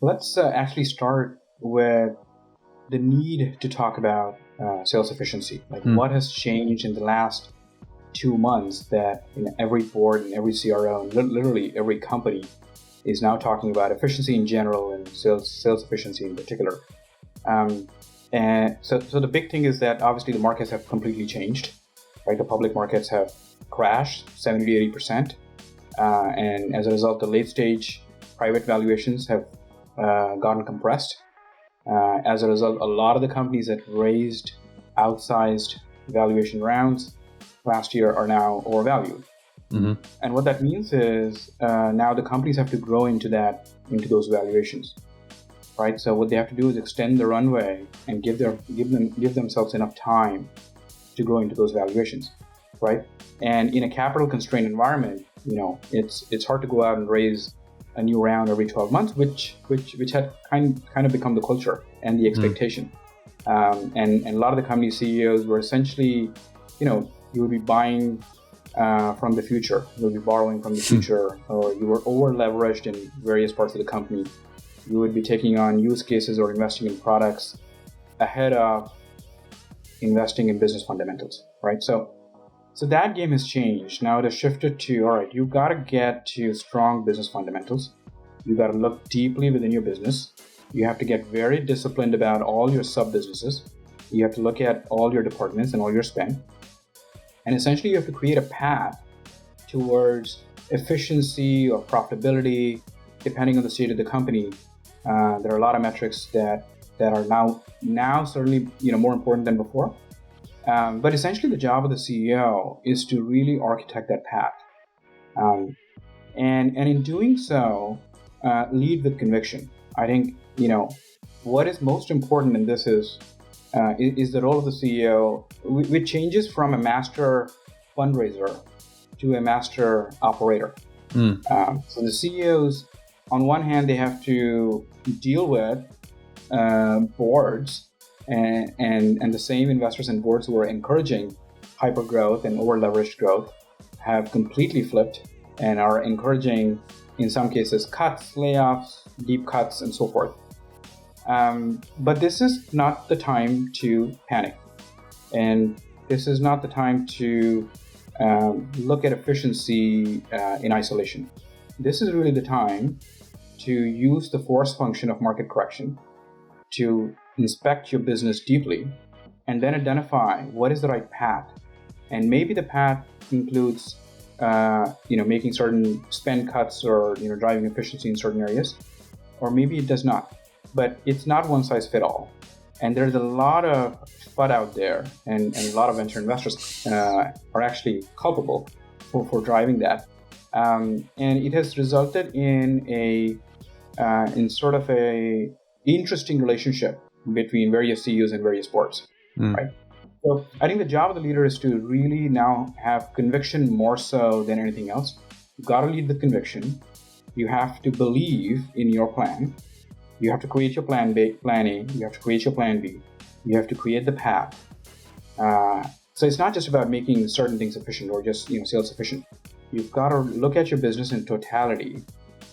Let's actually start with the need to talk about sales efficiency. Like what has changed in the last 2 months that every board and every CRO and literally every company is now talking about efficiency in general and sales efficiency in particular. And so the big thing is that obviously the markets have completely changed, right? The public markets have crashed 70 to 80%. And as a result, the late stage private valuations have gotten compressed. As a result, a lot of the companies that raised outsized valuation rounds last year are now overvalued. Mm-hmm. And what that means is now the companies have to grow into those valuations, right? So what they have to do is extend the runway and give themselves enough time to grow into those valuations, right? And in a capital constrained environment, it's hard to go out and raise a new round every 12 months, which had kind of become the culture and the expectation. And a lot of the company CEOs were essentially, you would be buying from the future, you would be borrowing from the future, or you were over leveraged in various parts of the company. You would be taking on use cases or investing in products ahead of investing in business fundamentals, right? So that game has changed. Now it has shifted to, all right, you've got to get to strong business fundamentals. You've got to look deeply within your business. You have to get very disciplined about all your sub-businesses. You have to look at all your departments and all your spend. And essentially, you have to create a path towards efficiency or profitability, depending on the state of the company. There are a lot of metrics that are now certainly more important than before. But essentially, the job of the CEO is to really architect that path, and in doing so, lead with conviction. I think what is most important in this is the role of the CEO, which changes from a master fundraiser to a master operator. So the CEOs, on one hand, they have to deal with boards and the same investors and boards who are encouraging hyper growth and over leveraged growth have completely flipped and are encouraging, in some cases, cuts, layoffs, deep cuts, and so forth. But this is not the time to panic. And this is not the time to look at efficiency in isolation. This is really the time to use the force function of market correction to inspect your business deeply and then identify what is the right path. And maybe the path includes making certain spend cuts or driving efficiency in certain areas, or maybe it does not. But it's not one size fit all. And there's a lot of FUD out there, and a lot of venture investors are actually culpable for driving that. And it has resulted in sort of a interesting relationship between various CEOs and various boards, right? So I think the job of the leader is to really now have conviction more so than anything else. You've got to lead with conviction. You have to believe in your plan. You have to create your plan A. You have to create your plan B. You have to create the path. So it's not just about making certain things efficient or just sales efficient. You've got to look at your business in totality.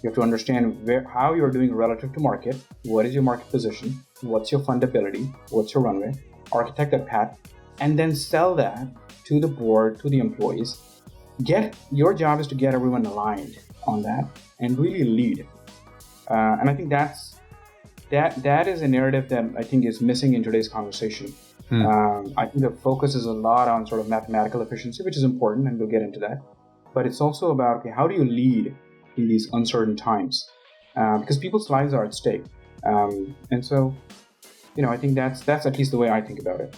You have to understand how you're doing relative to market. What is your market position? What's your fundability? What's your runway? Architect that path, and then sell that to the board, to the employees. Your job is to get everyone aligned on that and really lead. And I think that is a narrative that I think is missing in today's conversation. I think the focus is a lot on sort of mathematical efficiency, which is important, and we'll get into that. But it's also about, okay, how do you lead in these uncertain times? Because people's lives are at stake. And so, I think that's at least the way I think about it.